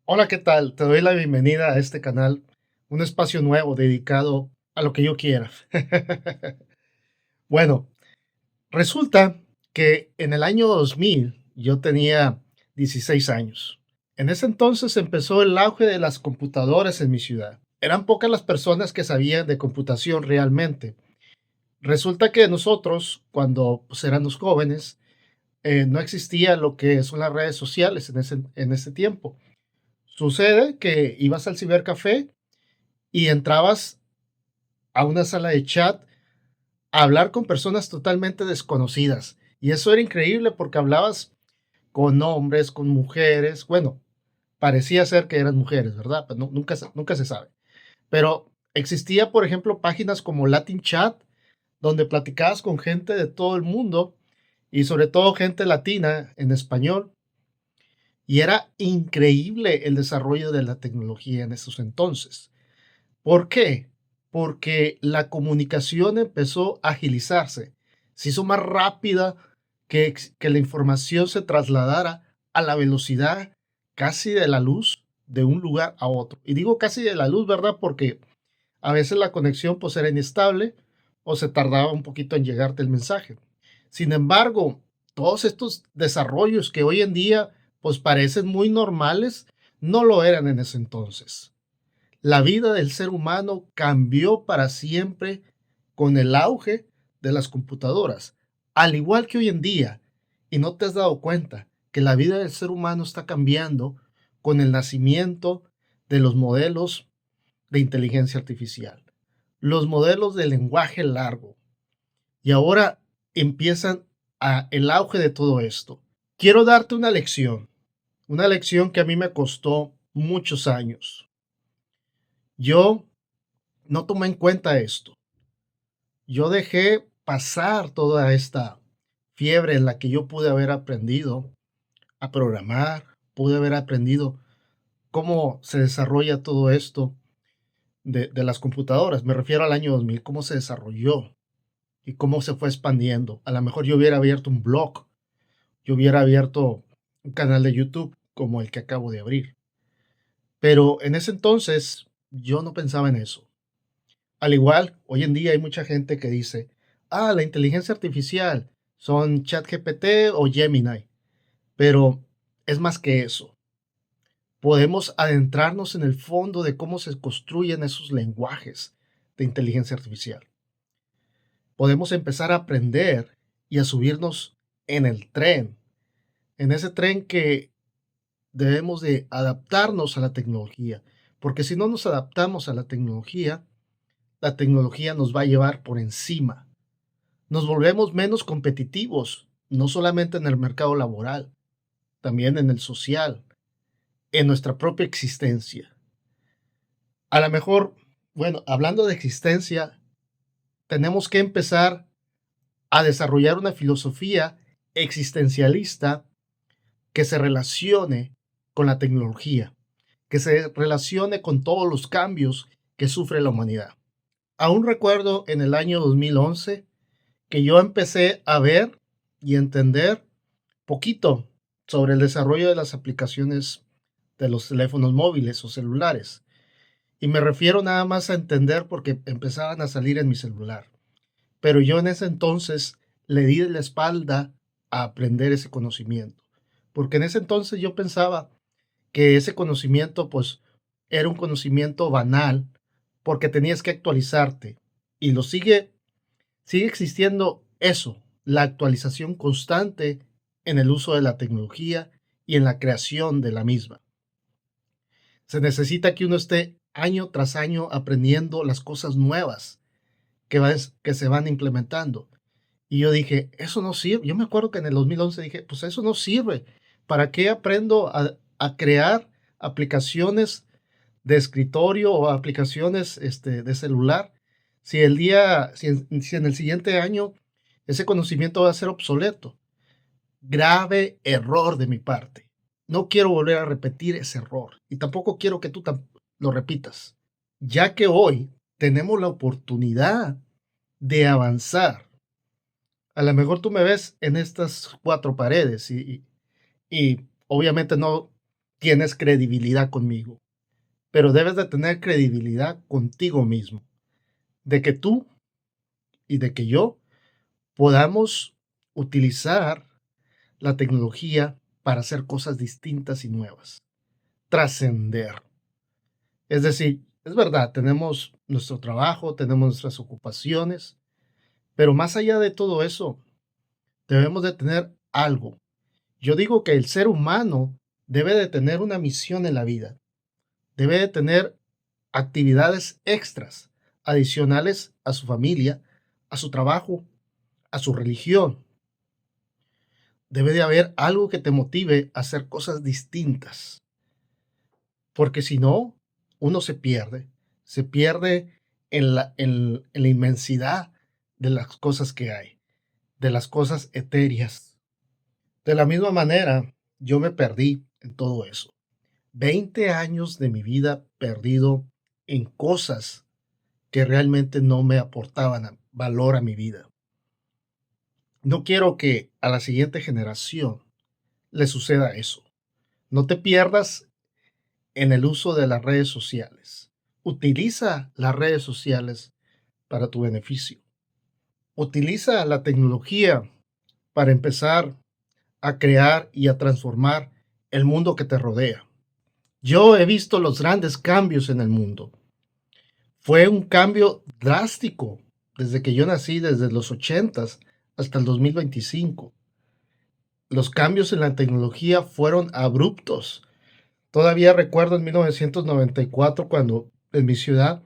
Hola, ¿qué tal? Te doy la bienvenida a este canal, un espacio nuevo dedicado a lo que yo quiera. Bueno, resulta que en el año 2000 yo tenía 16 años. En ese entonces empezó el auge de las computadoras en mi ciudad. Eran pocas las personas que sabían de computación realmente. Resulta que nosotros, cuando pues, éramos jóvenes, no existía lo que son las redes sociales en ese tiempo. Sucede que ibas al cibercafé y entrabas a una sala de chat a hablar con personas totalmente desconocidas. Y eso era increíble porque hablabas con hombres, con mujeres. Bueno, parecía ser que eran mujeres, ¿verdad? Pues nunca se sabe. Pero existía, por ejemplo, páginas como Latin Chat, donde platicabas con gente de todo el mundo y sobre todo gente latina en español. Y era increíble el desarrollo de la tecnología en esos entonces. ¿Por qué? Porque la comunicación empezó a agilizarse, se hizo más rápida que la información se trasladara a la velocidad casi de la luz de un lugar a otro. Y digo casi de la luz, ¿verdad? Porque a veces la conexión pues era inestable o se tardaba un poquito en llegarte el mensaje. Sin embargo, todos estos desarrollos que hoy en día pues parecen muy normales, no lo eran en ese entonces. La vida del ser humano cambió para siempre con el auge de las computadoras, al igual que hoy en día. Y no te has dado cuenta que la vida del ser humano está cambiando con el nacimiento de los modelos de inteligencia artificial, los modelos de lenguaje largo. Y ahora empiezan el auge de todo esto. Quiero darte una lección que a mí me costó muchos años. Yo no tomé en cuenta esto. Yo dejé pasar toda esta fiebre en la que yo pude haber aprendido a programar, pude haber aprendido cómo se desarrolla todo esto de las computadoras. Me refiero al año 2000, cómo se desarrolló y cómo se fue expandiendo. A lo mejor yo hubiera abierto un blog, yo hubiera abierto un canal de YouTube como el que acabo de abrir. Pero en ese entonces yo no pensaba en eso. Al igual, hoy en día hay mucha gente que dice, la inteligencia artificial son ChatGPT o Gemini, pero es más que eso. Podemos adentrarnos en el fondo de cómo se construyen esos lenguajes de inteligencia artificial. Podemos empezar a aprender y a subirnos en el tren, en ese tren que debemos de adaptarnos a la tecnología, porque si no nos adaptamos a la tecnología nos va a llevar por encima. Nos volvemos menos competitivos, no solamente en el mercado laboral, también en el social, en nuestra propia existencia. A lo mejor, bueno, hablando de existencia, tenemos que empezar a desarrollar una filosofía existencialista que se relacione con la tecnología, que se relacione con todos los cambios que sufre la humanidad. Aún recuerdo en el año 2011 que yo empecé a ver y entender poquito sobre el desarrollo de las aplicaciones de los teléfonos móviles o celulares. Y me refiero nada más a entender porque empezaban a salir en mi celular. Pero yo en ese entonces le di la espalda a aprender ese conocimiento. Porque en ese entonces yo pensaba que ese conocimiento pues era un conocimiento banal porque tenías que actualizarte. Y sigue existiendo eso, la actualización constante en el uso de la tecnología y en la creación de la misma. Se necesita que uno esté año tras año aprendiendo las cosas nuevas que se van implementando. Y yo dije, eso no sirve. Yo me acuerdo que en el 2011 dije, pues eso no sirve. ¿Para qué aprendo a crear aplicaciones de escritorio o aplicaciones de celular? Si en el siguiente año ese conocimiento va a ser obsoleto. Grave error de mi parte. No quiero volver a repetir ese error y tampoco quiero que tú lo repitas, ya que hoy tenemos la oportunidad de avanzar. A lo mejor tú me ves en estas cuatro paredes y obviamente tienes credibilidad conmigo, pero debes de tener credibilidad contigo mismo, de que tú y de que yo podamos utilizar la tecnología para hacer cosas distintas y nuevas, trascender. Es decir, es verdad, tenemos nuestro trabajo, tenemos nuestras ocupaciones, pero más allá de todo eso, debemos de tener algo. Yo digo que el ser humano debe de tener una misión en la vida, debe de tener actividades extras, adicionales a su familia, a su trabajo, a su religión. Debe de haber algo que te motive a hacer cosas distintas, porque si no, uno se pierde en la inmensidad de las cosas que hay, de las cosas etéreas. De la misma manera, yo me perdí en todo eso. 20 años de mi vida perdido en cosas que realmente no me aportaban valor a mi vida. No quiero que a la siguiente generación le suceda eso. No te pierdas en el uso de las redes sociales. Utiliza las redes sociales para tu beneficio. Utiliza la tecnología para empezar a crear y a transformar el mundo que te rodea. Yo he visto los grandes cambios en el mundo. Fue un cambio drástico desde que yo nací, desde los 80 hasta el 2025. Los cambios en la tecnología fueron abruptos. Todavía recuerdo en 1994 cuando en mi ciudad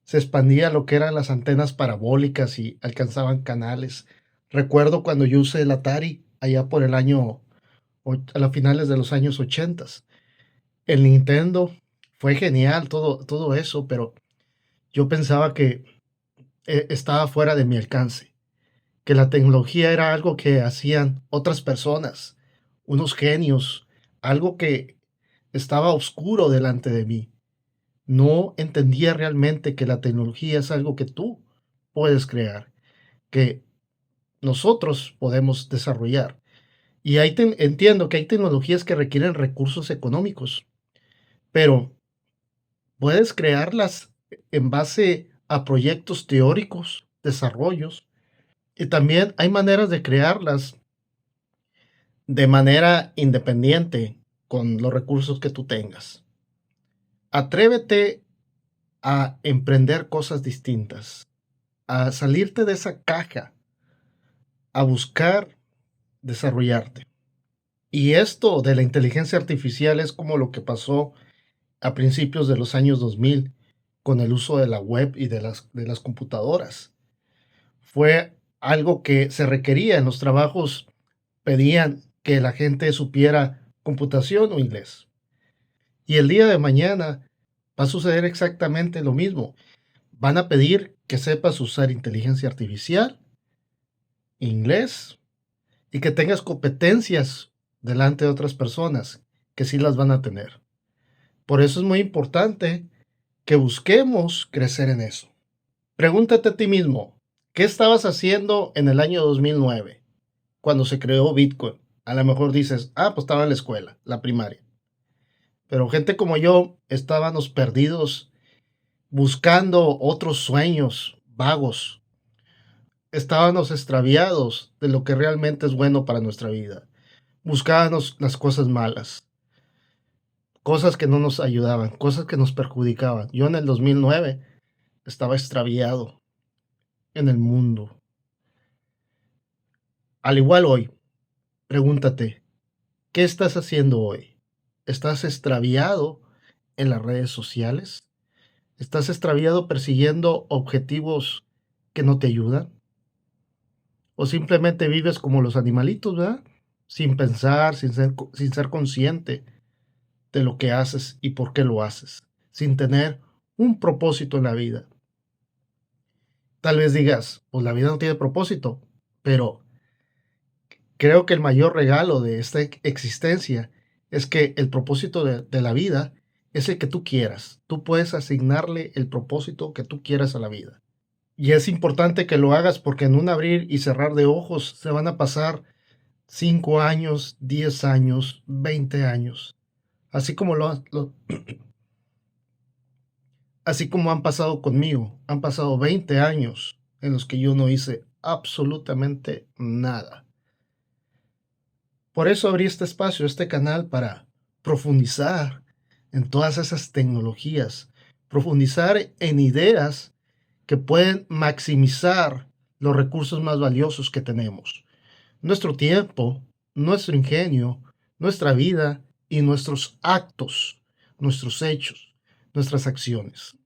se expandía lo que eran las antenas parabólicas y alcanzaban canales. Recuerdo cuando yo usé el Atari allá por el año, a las finales de los años 80. El Nintendo fue genial, todo eso, pero yo pensaba que estaba fuera de mi alcance, que la tecnología era algo que hacían otras personas, unos genios, algo que estaba oscuro delante de mí. No entendía realmente que la tecnología es algo que tú puedes crear, que nosotros podemos desarrollar. Y ahí entiendo que hay tecnologías que requieren recursos económicos, pero puedes crearlas en base a proyectos teóricos, desarrollos, y también hay maneras de crearlas de manera independiente con los recursos que tú tengas. Atrévete a emprender cosas distintas, a salirte de esa caja, a buscar desarrollarte. Y esto de la inteligencia artificial es como lo que pasó a principios de los años 2000 con el uso de la web y de las computadoras. Fue algo que se requería en los trabajos, pedían que la gente supiera computación o inglés. Y el día de mañana va a suceder exactamente lo mismo. Van a pedir que sepas usar inteligencia artificial, inglés y que tengas competencias delante de otras personas que sí las van a tener. Por eso es muy importante que busquemos crecer en eso. Pregúntate a ti mismo, ¿qué estabas haciendo en el año 2009 cuando se creó Bitcoin? A lo mejor dices, pues estaba en la escuela, la primaria. Pero gente como yo estábamos perdidos buscando otros sueños vagos. Estábamos extraviados de lo que realmente es bueno para nuestra vida. Buscábamos las cosas malas, cosas que no nos ayudaban, cosas que nos perjudicaban. Yo en el 2009 estaba extraviado en el mundo. Al igual hoy, pregúntate, ¿qué estás haciendo hoy? ¿Estás extraviado en las redes sociales? ¿Estás extraviado persiguiendo objetivos que no te ayudan? ¿O simplemente vives como los animalitos, ¿verdad? Sin pensar, sin ser consciente de lo que haces y por qué lo haces, sin tener un propósito en la vida. Tal vez digas, pues la vida no tiene propósito, pero creo que el mayor regalo de esta existencia es que el propósito de la vida es el que tú quieras. Tú puedes asignarle el propósito que tú quieras a la vida. Y es importante que lo hagas porque en un abrir y cerrar de ojos se van a pasar 5 años, 10 años, 20 años. así como así como han pasado conmigo. Han pasado 20 años en los que yo no hice absolutamente nada. Por eso abrí este espacio, este canal, para profundizar en todas esas tecnologías, profundizar en ideas que pueden maximizar los recursos más valiosos que tenemos: nuestro tiempo, nuestro ingenio, nuestra vida y nuestros actos, nuestros hechos, nuestras acciones.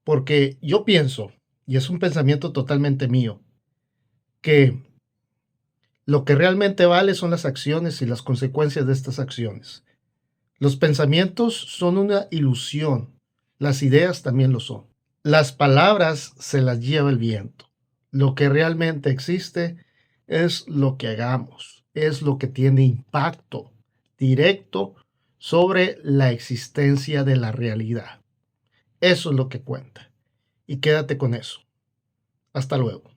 Porque yo pienso, y es un pensamiento totalmente mío, que lo que realmente vale son las acciones y las consecuencias de estas acciones. Los pensamientos son una ilusión, las ideas también lo son. Las palabras se las lleva el viento. Lo que realmente existe es lo que hagamos, es lo que tiene impacto directo sobre la existencia de la realidad. Eso es lo que cuenta. Y quédate con eso. Hasta luego.